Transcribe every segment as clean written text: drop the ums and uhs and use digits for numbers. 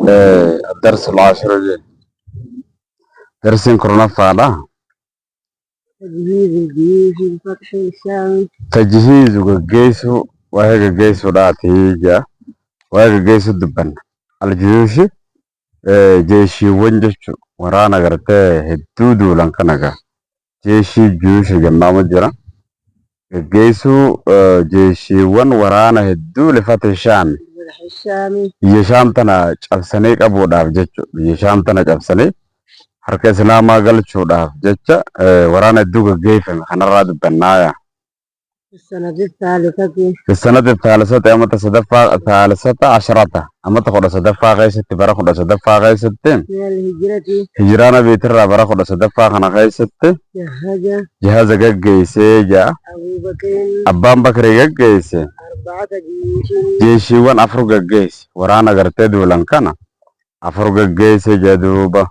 الدرس العاشر درس كورونا فعلا تجهيز الجيوش لفتح الشام. تجهيز وجيسو وهي جيسو راتيجا وهي جيسو دبن الجيوش جيشي ونجش ورانا غرتي هدودو لانكنغا جيشي جيوش جمع مجرى جيسو جيشي ون ورانا هدو لفتح الشام فتح الشام يشام تنا جبسنيك أبو داف جيشو يشام تنا جبسنيك harka islaamaa galchuudhaaf jecha waraana hedduu gaggeeffame kanarraa dubbannaaya. السنة الثالثة السنة الثالثة أمتا صدفة ثالثة عشرة أمتا خد صدفة غيست برا خد صدفة غيست من الهجرة هجرانا بيتر برا خد صدفة خنا غيست جهاز جيسي جا أبو بكر أبان بكر جيسي 4 جيوش جيشي وان أفرو جيس ورانا غرتي دولان كان أفرو جيسي جدوبا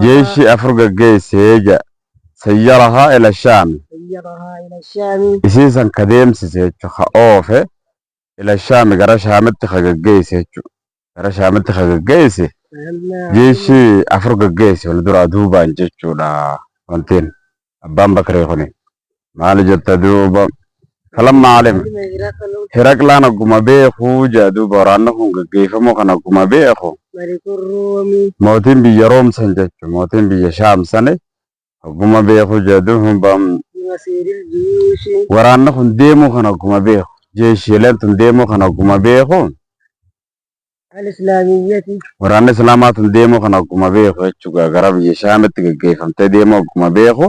جيشي أفرو جيسي جا سيرها إلى الشام isiisan kadeemsise jechuudha oofe ila shaami gara shaamitti gaggeesse jechuudha gara shaamitti gaggeesse jeeshi afur gaggeesse wal duraa duubaan jechuudha wantiin abbaan bakree kuni maali jetta duuba falamma alim hiraklaan akkuma beekuu jaa duuba waraanni kun gaggeeffamoo kan akkuma beeku mootiin biyya roomsan jechuudha mootiin biyya shaamsane akkuma beeku jaa duuba waraanni kun deemuu kan akkuma beeku jeeshiileen tun deemuu kan akkuma beeku waraanni islaamaa tun deemuu kan akkuma beeku jechuudha gara biyya shaamitti gaggeeffamtee deemuu akkuma beeku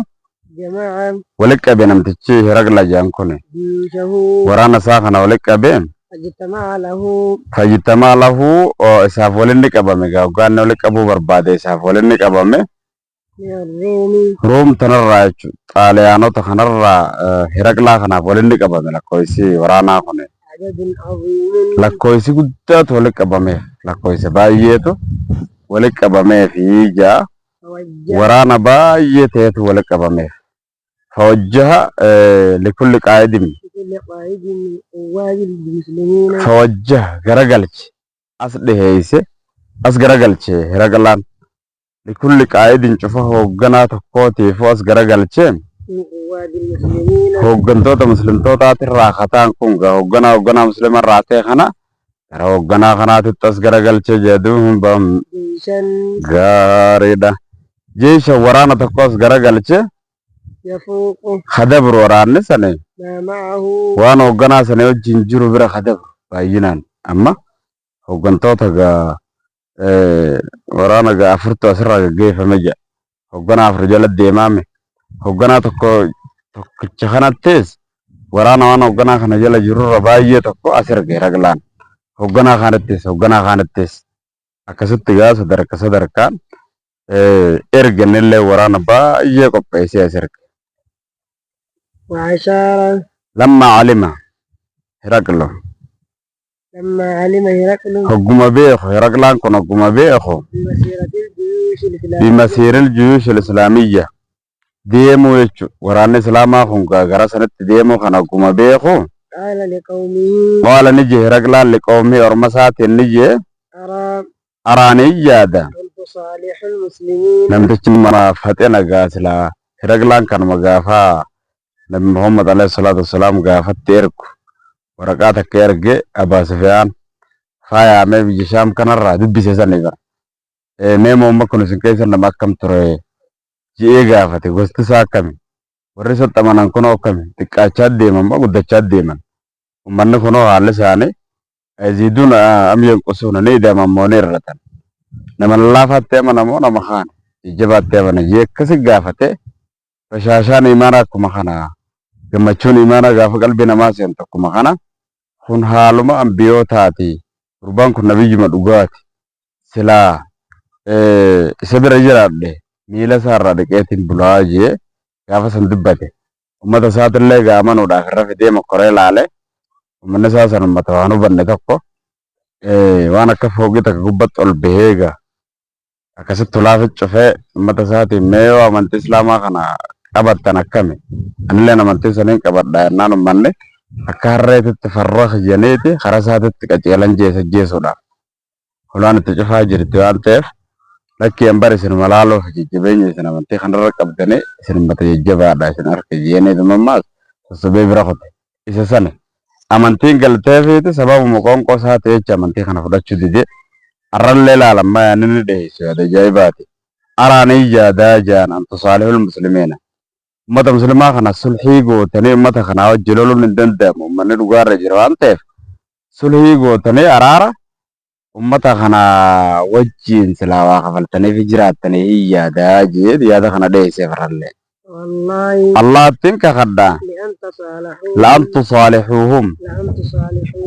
walitti qabee namtichi hiraqla jaan kun waraana isaa kana walitti qabee fayyitamaa lahu isaaf walitti qabame gaaggaanni walitti qabuu barbaade isaaf walitti qabame روم تنرى طاليانو تخنرى هرقلا خناف ولن قبم لكويسي ورانا خنه لكويسي قدات ولك قبمه لكويسي باييتو ولك قبمه في جا ورانا باييته ولك قبمه فوجه لكل قائد فوجه غرغلچ اس دهيسه اس غرغلچ هرقلان لكل قائد شوفه وجنا تقوتي فوس غرغلچه وجنتو مسلمتو تاتر خطان كونغا وجنا مسلم راتي خنا ترى وجنا خنا تتس غرغلچه جدوهم بام غاريدا جيش ورانا تقوس غرغلچه يفوق خدبر وران سنه معه وانا وجنا سنه جنجرو بر خدبر باينان اما وجنتو تغا waraana gaafurtu asirraa gaggeeffame jira hoggana afur jala deemame hoggana tokkicha kanattis waraana waan hoggana kana jala jirurra baay'ee tokko asirra raglaan hoggana kanattis akkasitti gaa sadarkaan erganillee waraana baay'ee qopheessee asirra lamma alima hiraqlo لما علم هرقل حكم بيخو هرقلان كن حكم بيخو بمسير الجيوش الإسلامية ديمو يجو وران إسلاما خنقا غرا سنت ديمو خن حكم بيخو قال لقومه قال نجي هرقلان لقومه ورمسات نجي أراني جادا صالح المسلمين لم تجمع فتنا قاسلا هرقلان كان مغافا نبي محمد عليه الصلاة والسلام غافت تيركو ورقات كيرجع أبا سفيان فايا ما بيجي شام كان الرا دبي سيسنيفر نيمو ما كنا سنكيسر لما كم ترى جيجا فتي غست ساكم ورسول تمانا كنا كم تكاشاد ديما ما قد تشاد ديما ومن كنا على ساني أزيدون أم ينقصون نيدا ما مونير رتن نما الله فتى ما نمو نما خان جبات تبنا جيك كسي غافتة فشاشان إيمانا كم خانا كمچون إيمانا غاف قلبي نماز ينتو كم خانا kun haaluma ambiyootaati gurbaan kun nabiyyi dhugaati silaa isa bira jiraadhe miila isaarraa dhiqeetiin bulaa jee gaafa san dubbate ummata isaatillee gaamanuudhaaf irra fidee mokkoree laale ummanni isaa san ummata waan hubanne tokko waan akka foogii takka gubbatti ol baheega akkasitti ulaafi cufee ummata isaatiin mee yoo amantii islaamaa kana qabattan akkami anilleen amantii saniin qabadha jennaan ummanni akka harreetitti farra janeeti harasaatitti qaceelan jeessuudhaaf hulaan itti cufaa jirti waan ta'eef lakkii hambara isin malaaloo fi jajjabeenya isin amantii kanarra qabdanii isin mata jajjabaadha isin harka jeenee dhumammaas sossobee bira qote isa sana amantiin galteefiiti sababuma qoonqoo isaa ta'e jecha amantii kana fudhachuu dide arrallee laalammaa yaanni dhiyeessu yaada ajaa'ibaati araanii yaadaa jaan antu saalihul muslimiina ummata muslimaa kana sulhii gootanii ummata kanaa wajji loluun hin danda'amu ummanni dhugaarra jira waan ta'eef sulhii gootanii araara ummata kana wajjiin silaa waa kafaltanii fi jiraattanii hin yaadaa jeed yaada kana dhiyeessee farallee والله allaattiin kakadhaa la'an tusaalihuuhum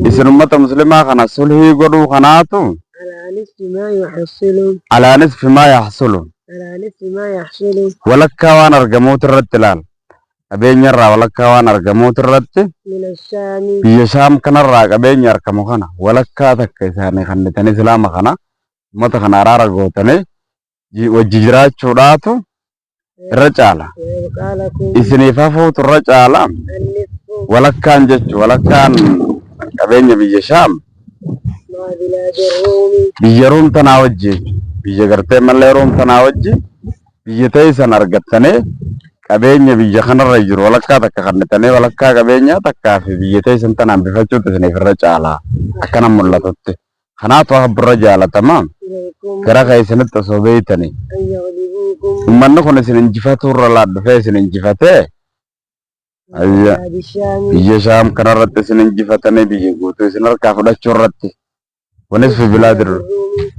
isin ummata muslimaa kana sulhii godhuu kanaatu على نصف ما يحصل alaa nisfi maa yaxsulu على نصف ما يحصل walakkaa waan argamuutu irratti ilaal qabeenyarraa walakkaa waan argamuutu irratti من الشام biyya shaam kanarraa qabeenya argamu kana walakkaa takka isaanii kannitanii islaama kana ummata kana araara gootanii wajji jiraachuudhaatu irra caala ويبقى لكم isiniif hafuutu irra caala النصف walakkaan jechu walakkaan qabeenya biyya shaam مع بلاد الروم biyya ruum tanaa wajji biyya gartee mallee ruum tanaa wajji biyya teessan argattanii qabeenya biyya kanarra jiru walakkaa takka kannitanii walakkaa qabeenyaa takkaa fi biyya teessan tanaan bifachuutu isiniif irra caalaa akkana mul'atutti kanaatu akka birra jaalatamaa إليكم gara keessanitti osoo beeytanii أن يغلبوكم ummanni kun isin injifatuu irra laadhufee isin injifatee من ayya بلاد الشام biyya shaam kanarratti isin injifatanii biyya guutuu isin harkaa fudhachuu irratti kunis fi bilaadir الروم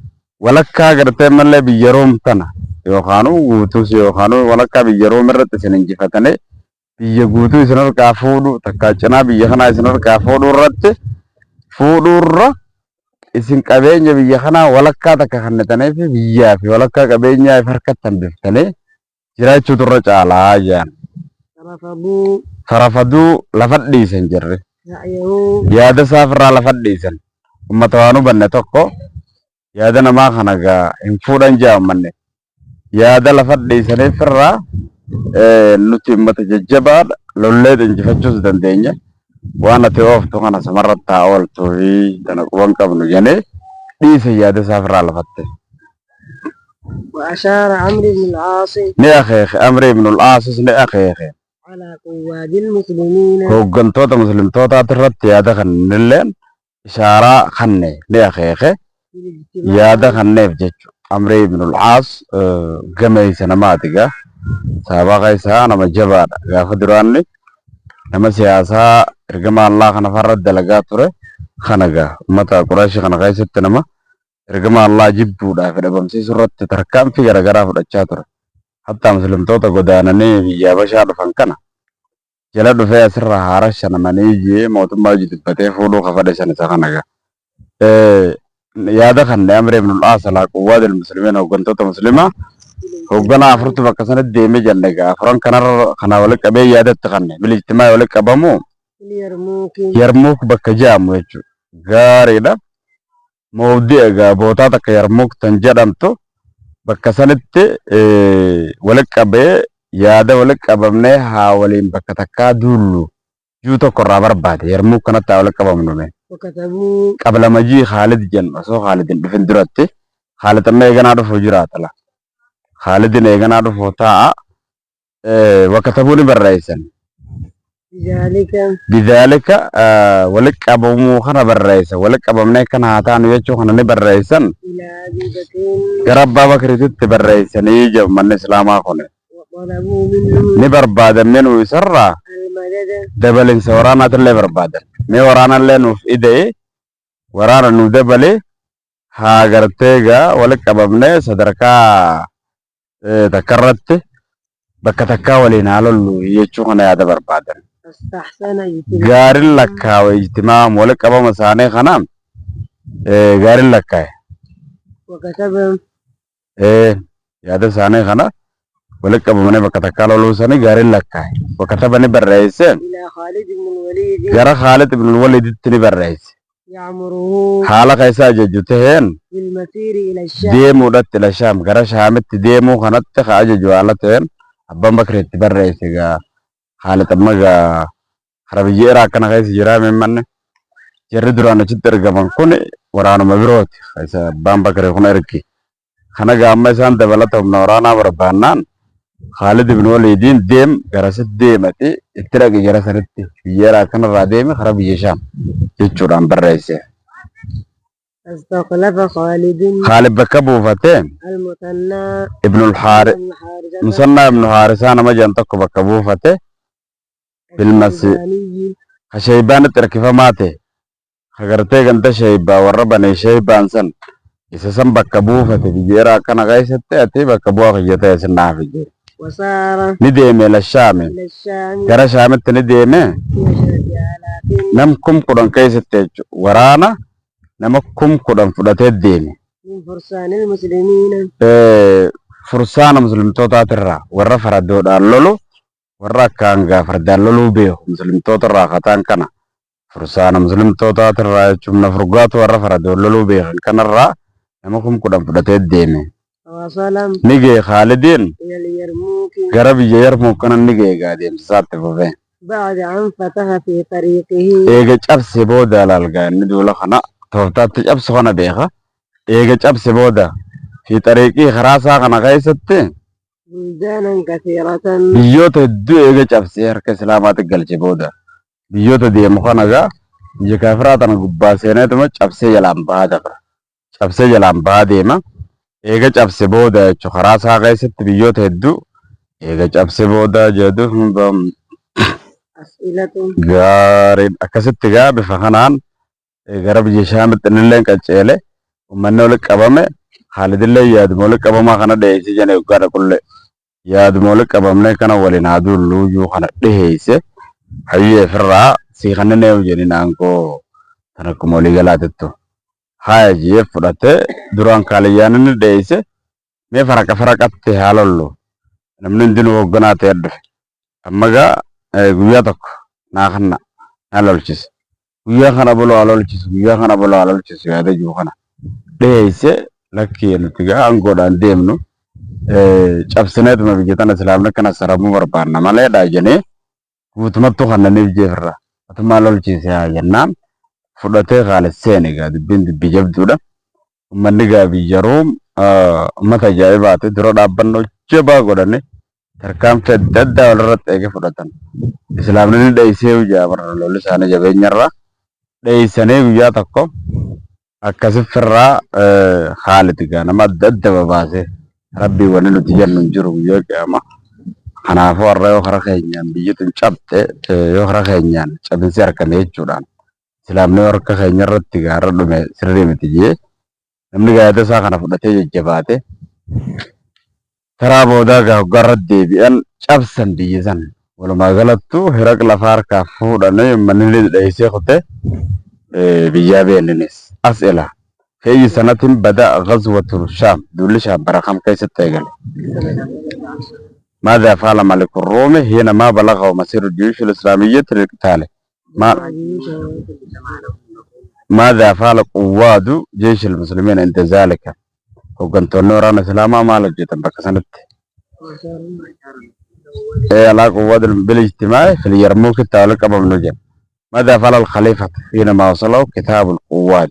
walakkaa gartee mallee biyya ruum tana yookaanuu guutuus yookaanuu walakkaa biyya ruum irratti isin injifatanii biyya guutuu isin harkaa fuudhu takkaa cinaa biyya kanaa isin harkaa fuudhuu irratti fuudhuurra isin qabeenya biyya kanaa walakkaa takka kannitanii fi biyyaa fi walakkaa qabeenyaa fi harkatti hambiftanii jiraachuutu irra caalaa jaan رفضوا farafaduu lafa dhiisan jirre رأيه yaada isaaf irraa lafa dhiisan ummata waan hubanne tokko yaada namaa kana gaa hin fuudhan jaa ummanne yaada lafa dhiisaniif irraa nuti ummata jajjabaadha lollee injifachuus dandeenya waan ati ooftu kana samarratti haa ooltuu fi tana quban qabnu jenee dhiisa yaada isaaf irraa lafatte وأشار عمرو بن العاص ni akeeke amri ibnul aasis ni akeeke على قواد المسلمين hooggantoota muslimtootaati irratti yaada kannilleen ishaaraa kanne ni akeeke في الاجتماع yaada kanneef jechu amri ibnul aas gameeysa namaati gaa saabaqa isaa nama jabaadha gaafa duraanni nama siyaasaa ergama allaa kana farra dalagaa ture kana gaa ummata quraashi kana keessatti nama ergama allaa jibbuudhaaf dhabamsiisu irratti tarkaanfii garagaraa fudhachaa ture hattaa muslimtoota godaananii biyya habashaa dhufan kana jala dhufee asirra haara shanamanii jee mootummaa hojii dubbatee fuudhuu kafadhe shan isa kana gaa yaada kanne amri ibnul aas alaa quwwaadil muslimiin hooggantoota muslimaa hoogganaa afurtu bakka sanatti deemee jenne gaa afuran kanarra kana walitti qabee yaadatti kanne bilijtimaa walitti qabamu في اليرموك yarmuuk bakka jedhamu jechuudha gaariidha mawdi'a gaa bootaa takka yarmuuk tan jedhamtu bakka sanitti walitti qabee yaada walitti qabamnee haa waliin bakka takkaa duullu juu tokko irraa barbaade yarmuuk kanatti haa walitti qabamnume وكتبوا qabla majii Khaalid jennu osoo Khaalidin dhufin duratti Khaalid amma eeganaa dhufuu jiraatala Khaalidin eeganaa dhufuu taa'a wakkatabuu ni barreessan بذلك bidaalika walitti qabamuu kana barreessan walitti qabamnee kana haa taanu jechuu kana ni barreessan إلى أبي بكر gara abbaa bakriititti barreessanii jiru manni islaamaa kun وطلبوا منه ni barbaadan minuu isarraa المدد dabalinsa waraanaatillee barbaadan mee waraanallee nuuf ida'e waraana nu dabale haa gartee gaa walitti qabamnee sadarkaa takkarratti bakka takkaa waliin haa lollu jechuu kana yaada barbaadan فاستحسن اجتماع gaarin lakkaawe ijtimaam walitti qabama isaanii kana gaarin lakkaa'e وكتب yaada isaanii kana walitti qabamanii bakka takkaa loluu isaanii gaarin lakkaa'e wakkatabani barreesse إلى خالد بن الوليد gara Khaalid ibn Waliditti ni barreesse يأمره haala keessaa ajaju taheen بالمسير إلى الشام deemuudhatti ila shaam gara shaamitti deemuu kanatti ka ajaju haala taheen abbaan bakriitti barreesse gaa Khaalid amma gaa hara biyya Iraaq kana keessa jiraa memmanne jarri duraan achitti argaman kun waraanuma birooti. Isa abbaan Bakrii kun ergi. Kana gaamma isaan dabalata humna waraanaa barbaannaan Khalid ibn Walidiin deem garasitti deemati itti dhaqe jara sanitti biyyeeraa kanarraa deeme karaa biyya Shaam jechuudhaan barreesse. استخلف خالد Khalid bakka buufate المثنى Ibnul Haari بن حارثة Musannaa ibnu Haarisaa nama jedhan tokko bakka buufate bilmasi الشيباني ka Shaybaanitti harkifamaa ta'e hagartee ganda Shaybaa warra banee Shaybaan san isa san bakka buufate biyyeeraa kana keessatti ati bakka bu'aa kiyyata isin naaf jedhe. وسار Ni deeme la Shaami إلى الشام gara Shaamitti ni deeme في 10,000 nam 10,000 keessatti jechuudha. Waraana nama 10,000 fudhatee deeme. من فرسان المسلمين Fursaana muslimtootaatirraa warra faradoodhaan lolu warra akkaan fardaan loluu beeku muslimtootarraa kataan kana fursaana muslimtootaatirraa jechuun na furgaatu warra faradoon loluu beekan kanarraa nama 10,000 fudhatee deeme. ووصل Ni gee Khaalidiin إلى اليرموك gara biyya Yarmuuk kana ni gee adeemsisaatti fufee. بعد أن فتح في طريقه Eega cabse booda alaalgaa inni duula kana tooftaatti cabsu kana beeka. Eega cabse booda fi xariiqii karaa isaa kana keessatti بلدانا كثيرة biyyoota hedduu eega cabsee harka islaamaatti galche booda biyyoota deemu kana gaa biyya kaafiraa tana gubbaa seeneetuma cabsee jalaan bahaa dabra. Cabsee jalaan bahaa deema. Eega cabse booda jechuun karaa isaa keessatti biyyoota hedduu eega cabse booda jedhu أسئلة gaariin akkasitti gaa bifa kanaan gara biyya Shaamitti illee qaceele uummanni walitti qabame Khaalidillee yaaduma walitti qabamaa kana dhiyeessee jenne yookaan qullee yaaduma walitti qabamne kana waliin haa duulluyyuu kana dhiyeesse hayyee firraa sii kanneen jedhin aangoo tan akkuma walii galaatettu haaya jiyee fudhatee duraan kaaliyyaan inni dhiyeesse mee faraqatti haa lollu namni hundinuu hoogganaa ta'e dhufe amma gaa guyyaa tokko naa kanna naa lolchise guyyaa kana buloo haa lolchisu guyyaa kana buloo haa lolchisu yaada jiru kana dhiyeesse lakkii nuti gaa aangoodhaan deemnu cabsineetuma biyya tana islaamni kana saramuu barbaanna maleedha jennee guutumattuu kannaniif jeefirra atumaa lolchiise haa jennaan fudhatee Khaalid seene gaa dubbiin dubbii jabduudha. Uummanni gaa biyya Room uummata ajaa'ibaati dura dhaabbannoo jabaa godhanii tarkaanfii adda addaa walirratti eege fudhatan. Islaamni ni dheessee guyyaa bara lolli isaanii jabeenyarraa dheessanii guyyaa tokko akkasif firraa Khaalid gaa nama adda adda babaasee rabbii wanni nuti jennu hin jiru guyyaa qiyama. Kanaafuu har'a yoo karaa keenyaan biyyattiin cabte yoo karaa keenyaan cabinsi harkame jechuudhaan islaamni harka keenya irratti gaara dhume sirrii miti jee namni gaayata isaa kana fudhatee jajjabaate karaa boodaa gaa hoggaarra deebi'an cabsan biyya san walumaa galattuu hiraq lafaa harkaa fuudhanii manni dheessee kutee biyyaa beellinis as ila feeyyi sanatiin bada ghazwatul shaam duulli shaam bara kam keessatti eegale. ماذا فعل ملك الروم حينما بلغه مسير الجيوش الإسلامية للقتال؟ ماذا فعل قواد جيش المسلمين عند ذلك؟ وكنت نوران إسلاما ما لجيت بكسنت. على قواد بالاجتماع في اليرموك التالق أبو نجم. ماذا فعل الخليفة حينما وصلوا كتاب القواد؟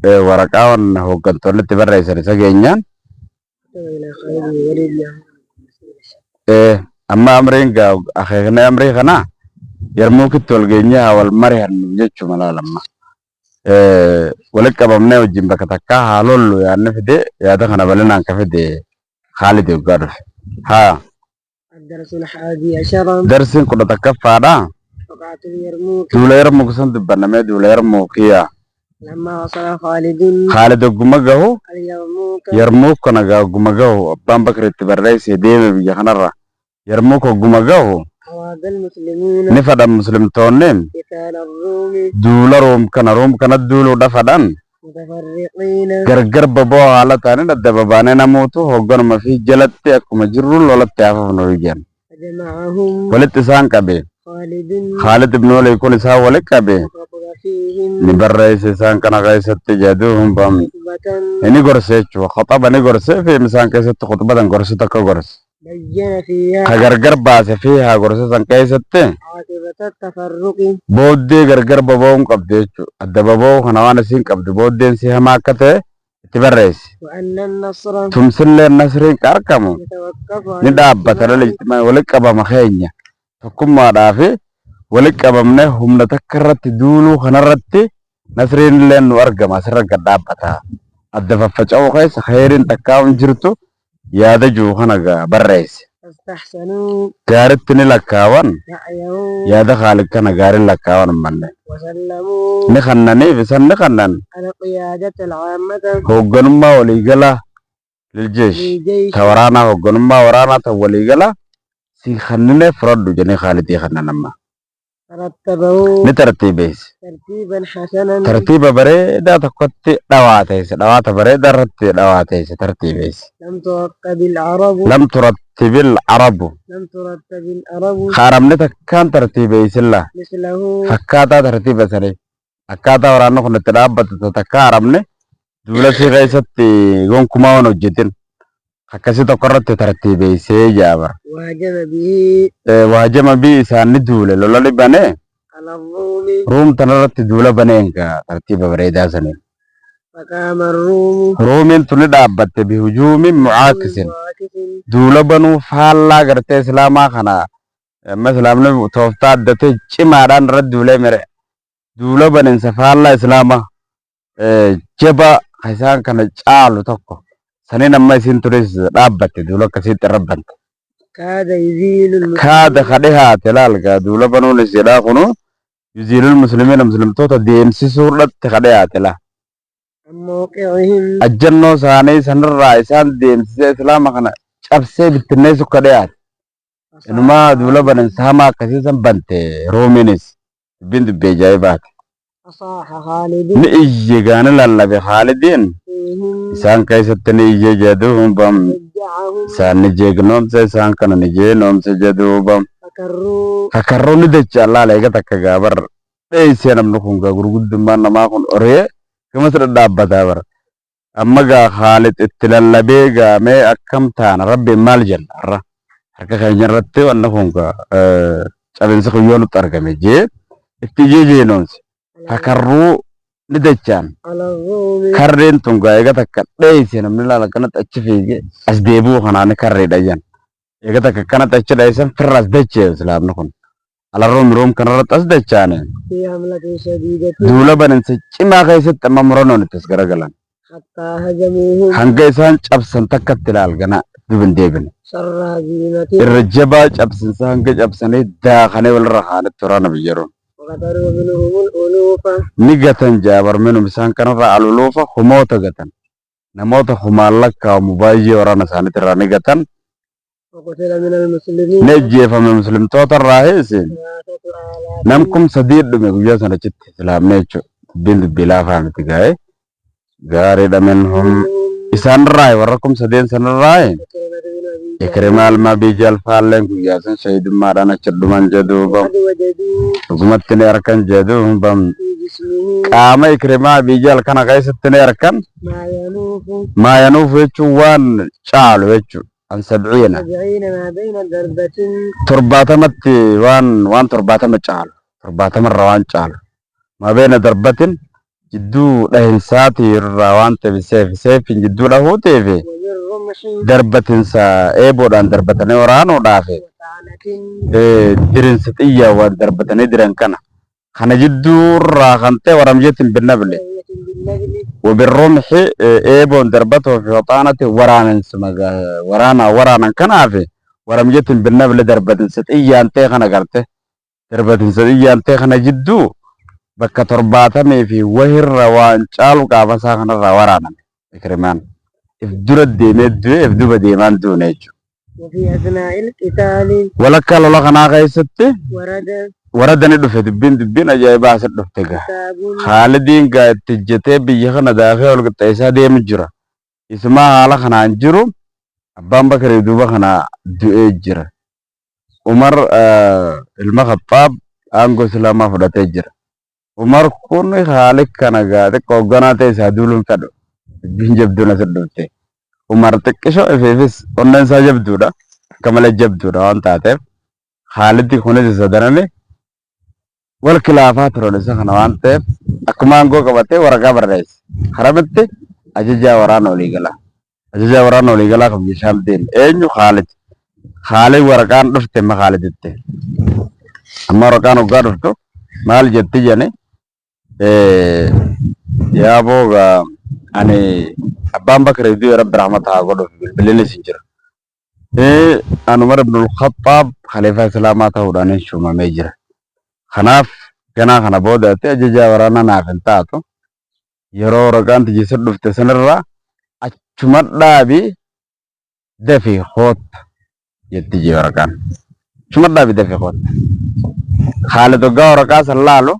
ورقاون هو كنت نتبرع سرسجينيان. أما أمريكا أخيرا أمريكا يرموك التولجينيا والمريان يجتمع ملا لما ولك أبغى وجيم بكتكا هالولو يعني فدي يا ده خنا بلنا كفدي خالد يقرف ها الدرس 11 درس كنا تكفى وقعت اليرموك دولا يرموك سند برنامج دولا يرموك يا لما وصل خالد جمجه اليرموك يرموك كنا جمجه أبان بكر تبرئ سيدي بيجانا يرموك جمجه أواد المسلمون نفد المسلم تونين قتال الروم دولا روم كنا دولو دفدان متفرقين gargar baboo haala taane adda babaanee namootu hoogganuma fi jalatti akkuma jirruun lolatti hafaafnu hojjan. فجمعهم Walitti isaan qabe. خالد Khaalid ibn Walid kun isaan walitti qabe. وخطب فيهم Ni barreesse isaan kana keessatti jedhuun bam. خطبة Inni gorse jechuudha. Khaxaba ni gorse fi isaan keessatti khutbatan gorse takka gorse. بين فيها كغرغر باس فيها غرسة كيست عاقبة التفرق بودي غرغر بابوم قبديچو ادda baboo kana waan isin qabdu booddeen si hamaa akka ta'e itti barreessi وأن النصر tumsillee nasriin qarqamu يتوقف ni عن dhaabbata الاجتماع lalijitima walitti qabama keenya tokkummaadhaaf walitti qabamne humna takka irratti duuluu kanarratti nasriin illee nu argama asirra gad dhaabbata adda faffaca'uu keessa khayriin takkaa hin jirtu yaada jiru kana barreessi فاستحسنوا gaaritti ni lakkaawan سعيهم yaada khaalid kana gaariin lakkaawan hin manne وسلموا ni kannaniif isan ni kannan القيادة العامة hoogganummaa waliigalaa liljeesh للجيش ta waraanaa hoogganummaa waraanaa ta waliigalaa si kannine fudhadhu jennee khaalidii kannan amma رتبه ni tartiibeesse ترتيبا حسنا tartiiba bareedaa tokkotti dhawaateesse dhawaata bareedaa irratti dhawaateesse tartiibeesse لم ترتب العرب lam turattibil arabu لم ترتب العرب haaramni takkaan tartiibeessilla مثله fakkaataa tartiiba sanii akkaataa waraanni kun itti dhaabbatu takka haaramne duula si keessatti gonkumaa waan hojjetin akkasii tokko irratti tartiibeessee jaaba وهجم به waajama bii isaanni duule lola dhibane على الروم ruum tanarratti duula baneenka tartiiba bareedaa sanii فقام الروم ruumiin tuni dhaabbatte bihujuumin mucaakisin معاكس duula banuu faallaa gartee islaamaa kana amma islaamni tooftaa addatee cimaadhaan irratti duulee mere duula baninsa faallaa islaamaa jaba isaan kana caalu tokko saniin amma isin turis dhaabbatte duula akkasiitti rabbante كاد يزيل kaada kadhihaate laalgaa duula banuun isidhaa kunu yuziilul muslimiina muslimtoota deemsisuudhatti kadhihaate la عن موقعهم ajjannoo isaanii sanirraa isaan deemsisee islaama kana cabsee bittinneessu kadhihaate inumaa duula baninsa hamaa akkasiisan bante roominis dubbiin dubbii ajaa'ibaati أصاح خالد ni iyye gaani lallabe haalidiin فيهم isaan keessatti ni iyye jedhuubam شجعهم isaan ni jeegnoomse isaan kana ni jeenoomse jedhuubam فكروا kakarroo ni dacha allaala eega takka gaabar dheeysee namni kun gaa gurguddummaan namaa kun oree gamas dhadhaabbataa bara amma gaa khaalid itti lallabee gaamee akkam taana rabbiin maal jenna har'a harka keenya irratti wanna kun gaa cabinsi kuyyoo nutti argame jee itti ijee jeenoomse kakarruu ni dachaan على الروم karreen tun gaa eega takka dheeysee namni laala kanatti achi fiigee as deebi'uu kanaani karreedha jan eega takka kanatti achi dheeysan firras dachee islaamni kun alarroom room kanarratti as dachaane في حملة شديدة duula baninsa cimaa keessatti amma murannoon ittis garagalan حتى هجموهم hanga isaan cabsan takkatti ilaalgana dubin deebine شر هزيمة irra jabaa cabsinsa hanga cabsanii daakanii walirra haanitti waraana biyyaroon وقتلوا منهم الألوف ni gatan jaabar minum isaan kanarraa aluluufa humoota gatan namoota humaan lakkaawamu baay'ee waraana isaaniitti irraa ni gatan وقتل من المسلمين ni ajjeefame muslimtoota irraa heese 3000 nam kum sadii dhume guyyaa sana achitti islaamne jechuudha dubbiin dubbii laafaa miti gaa'e gaariidha minhum isaan irraa warra kum sadeen sanarraa عكرمة بن أبي جهل ikrimaa almaa biyya alfaalleen guyyaa san shahidummaadhaan achi dhuman jedhuubam قد وجدوا dhugumatti ni arkan jedhuubam في جسمه qaama ikrimaa biyya kana keessatti ni arkan ما ينوف maayanuuf jechuun waan caalu jechuudha an sabciina 70 ما بين ضربة torbaatamatti waan torbaatama caalu torbaatamarra waan caalu maa beena darbatin jidduu dhahinsaatii irraa waan ta'e seefin jidduu dhahuuteefi وبالرمح darbatinsa eeboodhaan darbatanii waraanuudhaafi وطعنة dirinsa xiyyaa waan darbatanii diran kana jidduurraa kan ta'e waramjeetin binnable وهي بالنبل وبالرمح eeboon darbatoo fi waxaanati waraanan kanaafi waramjeetin binnable darbatinsa xiyyaan ta'e kana garte darbatinsa xiyyaan ta'e kana jidduu bakka torbaatamii fi wahirra waan caalu qaama isaa kanarraa waraaname ikrimaan if dura deemee du'e if duba deemaan duune jechuudha. وفي أثناء القتال walakkaa lola kanaa keessatti ورد waradani dhufe dubbiin ajaa'ibaa asi dhufte gaa كتاب haalidiin gaa itti ijjatee biyya kana daakee ol qixxeessaa deemu jira isumaa haala kanaan jiru abbaan bakarii duuba kanaa du'ee jira umar ilma khaxaab aangoo islaamaa fudhatee jira umar kun haali kana gaa xiqqoo hoogganaa ta'e isaa duuluun fedhu dubbiin jabduun asi dhufte umar xiqqishoo ifeefis onneen isaa jabduudha كمال الجبدو روان تاتف خالدي خوني سدرني والخلافات رولسا خنوان تف أكمان جو كبته ورقة برئيس خربت أججا وران وليقلا أججا وران وليقلا كم يشام دين إنه خالد ورقان رفت ما خالد الته أما ورقان وقار رفتو مال جتي جاني يا بوغا أني أبان بكر يدي رب رحمة الله بالبلين سنجر أنا عمر بن الخطاب خليفة سلامته وداني شو ما ميجر خناف كنا خنا بودا تأججا ورانا نافنتاتو يرو رقان تجسر دفت سنرا أجمد دابي دفي خوت يتجي ورقان أجمد دابي دفي خوت خالد وقا ورقا سلالو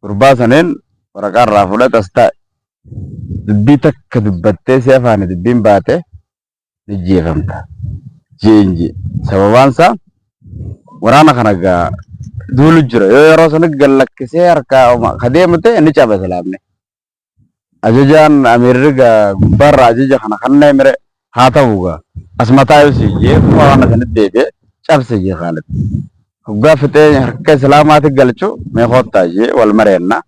قربا سنين ورقان رافولا تستا دبي تك دبتي سيفاني دبين باتي نجي فهمتا جينجي سببانسا ورانا خنقا دولو جرى يرو سنق قال لك سير كا خديمته نجا بسلامني أججان أميرك برا أججا خنا خنا مره هاتا هوغا أسمتا يوسي فوانا كنت ديبه شاب سيجي خالد هوغا فتين حركة سلامات قلتشو ميخوط تاجي والمرينا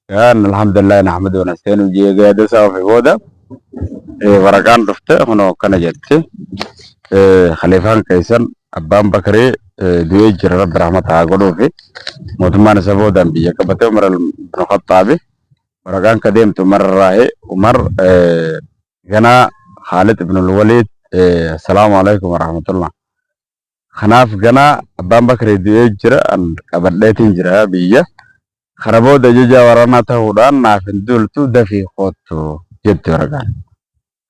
كان الحمد لله نحمد ونستعين وجي قيادة سوا في بودا ورقان رفته هنو كان جدتي خليفان كيسان أبان بكري دوي جرى رب رحمة عقلو في موتمان سبودا بيجا كبتي عمر بن الخطابي ورقان كديم تمر راهي عمر غنا خالد بن الوليد السلام عليكم ورحمة الله خناف غنا أبان بكري دوي جرى أن كبردتين جرى بيجا خربو دجاجا ورانا تهودان نافن دولتو دفي خوتو جبت ورقان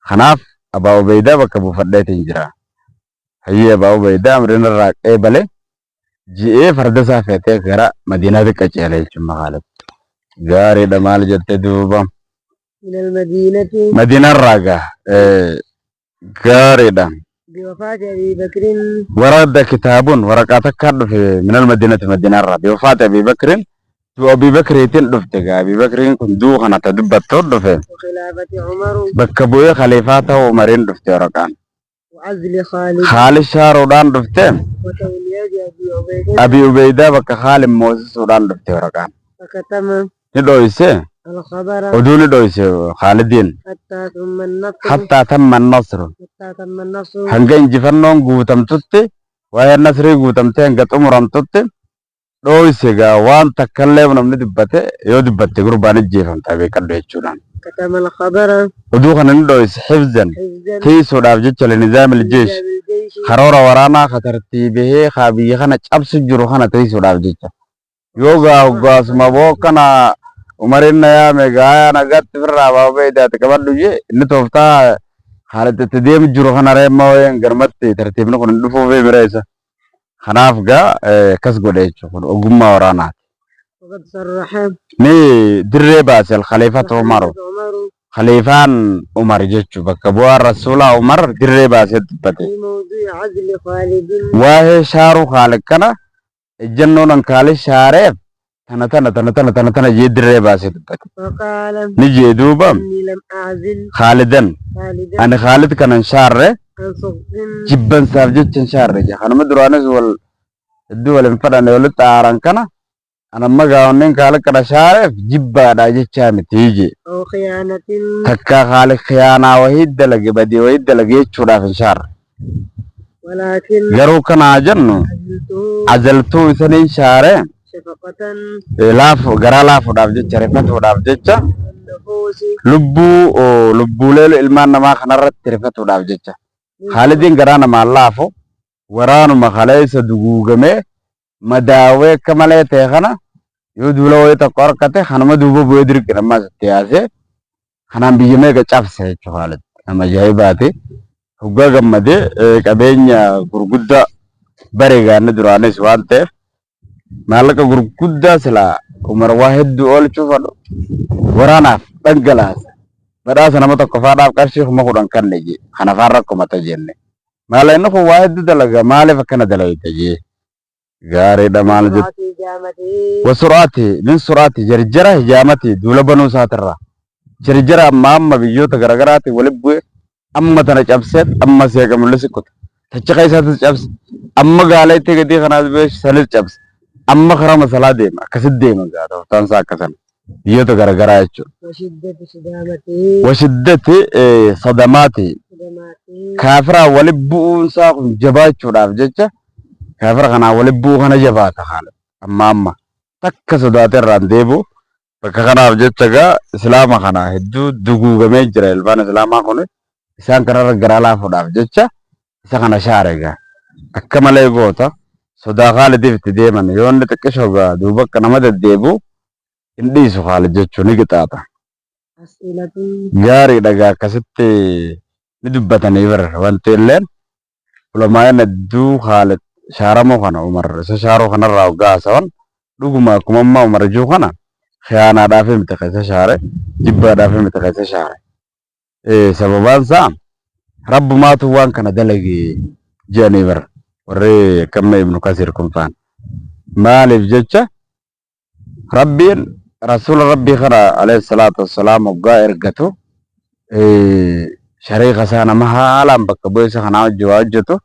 خناف أبا عبيدة بكبو فردتين جرى هي أبا عبيدة أمرنا الراك بلي جي فردسا فيتي غرا مدينة كچيالي چما خالد غاري دمال جت دوبا من المدينة مدينة الراقة غاري دم بوفاة أبي بكر ورد كتاب ورقاتك كارد في من المدينة مدينة الراقة بوفاة أبي بكر تو أبي بكر يتن دفتك أبي بكر كندو خنا تدبت دفه وخلافة عمر بكبوية خليفاته ومرين دفته ورقان وعزل خالد خالد شارودان دفته وتوليد أبي عبيدة أبي عبيدة بك خالد موسى سودان دفته ورقان فكتم ندويسه الخبر ودون دويسه خالدين حتى ثم النصر حتى تم النصر هنگا انجفنون قوتم تتي وهي النصر قوتم تين قد عمرم تتي دويسه وان تكلم نمني دبته يو دبته قربان الجيفم تابي كدو يجولان كتم الخبر ودوخنا ندويس حفظا كي سوداف جيش لنظام الجيش خرورا ورانا خطرتيبه خابي خنا چبس جرو خنا تي سوداف جيش يوغا وغاس مبوكنا عمرنا يا مغايا نغت فرا بابا ده تكبر دجي نتوفتا حالت تديم جرو خنا ريما وين غرمتي ترتيبنا كون دفو في بريسا خنافغا كس غوديچو اوغما ورانا وقد صرح ني دريباس الخليفة عمر خليفان عمر جيچو بكبوا الرسول عمر دريباس دبته في موضوع عزل خالد واه شارو خالد كنا الجنون كالي شارف تنا يدري باسي دبته فقال نجي دوبا إني لم أعزل خالدا أنا خالد كان شار عن صغر جبن سافجت شار جا أنا مدرانس الدول انفرد يقول تاران كنا أنا ما قاونين خالد كان شارف جبا داجي شام تيجي أو خيانة تكا خالد خيانة وحيد دلقي بدي وحيد دلقي يتشورا في شار ولكن غرو كان عجنو عزلتو سنين شاره شفقة لافو غرا لافو داف جيچا رفتو داف جيچا النفوس لبو ليلو ilmaan namaa kanarratti rifatu dhaaf jecha Khalidin garaa namaa laafo waraanuma kaleessa duguugamee madaawee akka malee ta'e kana yoo duula wayii tokko harkate kanuma duuba bu'ee dirqi namaa sitti yaasee kanaan biyya meeqa cabse jechuudha Khalid nama ajaa'ibaati hoggaa gammadee qabeenya gurguddaa bareegaanne duraanis waan ta'eef maallaqa gurguddaa silaa Umar waa hedduu oolchuu fadhu waraanaaf dhangalaasa badhaasa nama tokko faadhaaf qarshii kuma kudhan kanne jee kana faan rakkumata jenne maala inni kun waa hedduu dalaga maaliif akkana dalagita jee gaariidha maal jettu wasuraati min suraati jarjara hijaamati duula banuu isaatirraa jarjara amma biyyoota garagaraati walitti bu'e amma tana cabseet amma seeqa mul'isi kuta tachaqa isaatis cabse amma gaalaa itti gadii kanaas beesh sanis cabse amma karaa masalaa deema akkasitti deema gaata ta'an isaa akkasan biyyoota garaagaraa jechuudha. وشدة صدامته Washiddati sadamaati صدماته kaafiraa wali bu'uun isaa kun jabaachuudhaaf jecha kaafira kanaa wali bu'uu kana jabaata haala amma takka sodaatee irraan deebi'u bakka kanaaf jecha gaa islaama kanaa hedduu duguugamee jira ilmaan islaamaa kun isaan kanarra garaa laafuudhaaf jecha isa kana shaare gaa akka malee goota sodaa Khaalidiif itti deeman yoo inni xiqqishoo gaa duuba akka nama deddeebi'u hin dhiisu Khaalid jechuun ni qixaaxa. أسئلة Gaariidha gaa akkasitti ni dubbatanii bira wanti illeen ulamaa'een hedduu Khaalid shaaramuu kana Umar isa shaaruu kanarraa hoggaa haasawan dhuguma akkuma ammaa Umar juu kana khiyaanaadhaaf miti keessa shaare jibbaadhaaf miti keessa shaare. Sababaan isaa rabbumaatu waan kana dalage jedhanii bira warri akkamna Ibnu Kasiir kun faan maaliif jecha rabbiin rasuula rabbii kana alayhi salaatu wassalaam hoggaa ergatu shariika isaa nama haalaan bakka bu'ee isa kanaa wajji waa hojjetu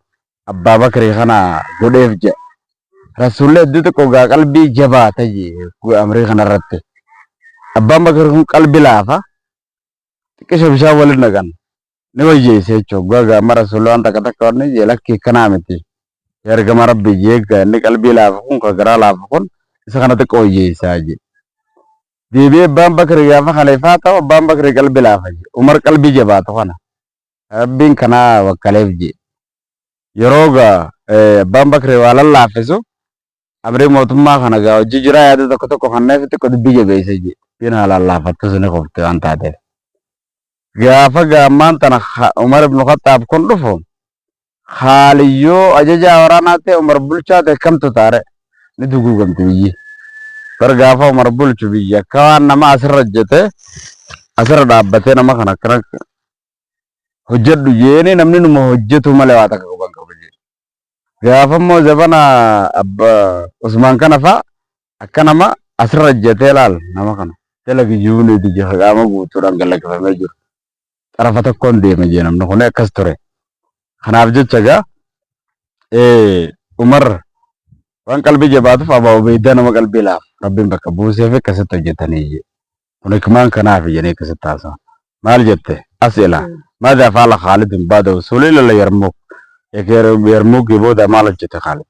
abbaa bakrii kana godheef jedha. Rasuulli hedduu xiqqoo gaa qalbii jabaata jee amrii kanarratti. Abbaan bakrii kun qalbii laafa xiqqisha bishaan waliin dhaqan ni wayyeesse jechuudha. Gaama rasuulli waan takka takka wanni jee lakkii kanaa miti. Ergama rabbii jeega inni qalbii laafa kun ka garaa laafa kun isa kana xiqqoo wayyeessaa jee. Deebi'ee abbaan bakrii gaafa khaliifaa ta'u abbaan bakrii qalbii laafa jee. Umar qalbii jabaatu kana. Rabbiin kanaa wakkaleef jee. Yeroo gaa abbaan bakrii waa lallaafisu amrii mootummaa kana gaa hojii jiraa yaada tokko tokko kanneef xiqqoo dubbii jabeessa jee. Biin haalaan laafattu suni qofti waan taateef. Gaafa gaammaan tana Umar ibn Khattaab kun dhufu haaliyyoo ajajaa waraanaa ta'e Umar bulchaa ta'e kamtu taare ni duguugamti biyyi. Bar gaafa Umar bulchu biyyi akka waan nama asirra hojjete asirra dhaabbatee nama kana akkana hojjedhu jeeni namni numa hojjetu malee waa takka quban qabu jee. Gaafa immoo zabana Usmaan kana fa'a akka nama asirra hojjetee laal nama kana dalagi jiruuniiti jee qaama guutuudhaan galaqqifamee jiru. Xarafa tokkoon deeme jee namni kun akkas ture. Kanaaf jecha gaa Umar waan qalbii jabaatuuf Abaa Ubeeydaa nama qalbii laaf rabbiin bakka buuseef akkasitti hojjetanii jee. Kun hikmaan kanaaf jennee akkasitti haasa'an. Maal jette? As'ila. ماذا فعل خالد بعد وصوله إلى اليرموك؟ يرموك يبود مال الجت خالد.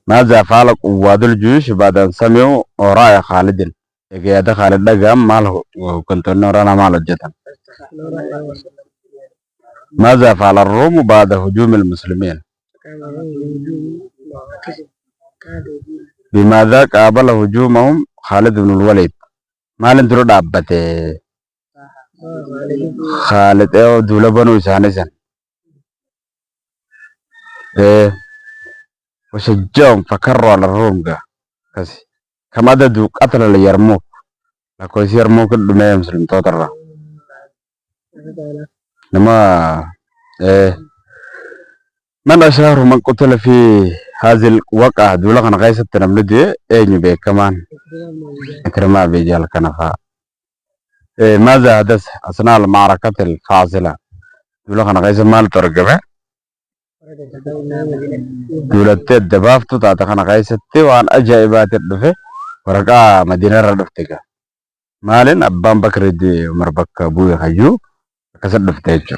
ماذا فعل قواد الجيوش بعد أن سمعوا وراء خالد؟ يا خالد ده ماله وكنت نورانا مال الجت. ماذا فعل الروم بعد هجوم المسلمين؟ بماذا قابل هجومهم خالد بن الوليد؟ مال انترو دابته خالد دولا بنو إسانسان وشجعهم فكروا على الروم كسي كما دو قتل اليرموك لكو يرموك الدنيا مسلم توتر لما من أشهر من قتل في هذه الوقعة دولا كان غيث التنملدي ايني بي كمان اكرما بيجال كنفا ماذا حدث أثناء المعركة الفاصلة دولا كان غيث مال ترجمة دولا تدبافتو تاتا كان غيث وان أجائبات الدفع ورقا مدينة ردفتك مالين أبان بكر دي عمر بك بوي خيو كسر دفتيجو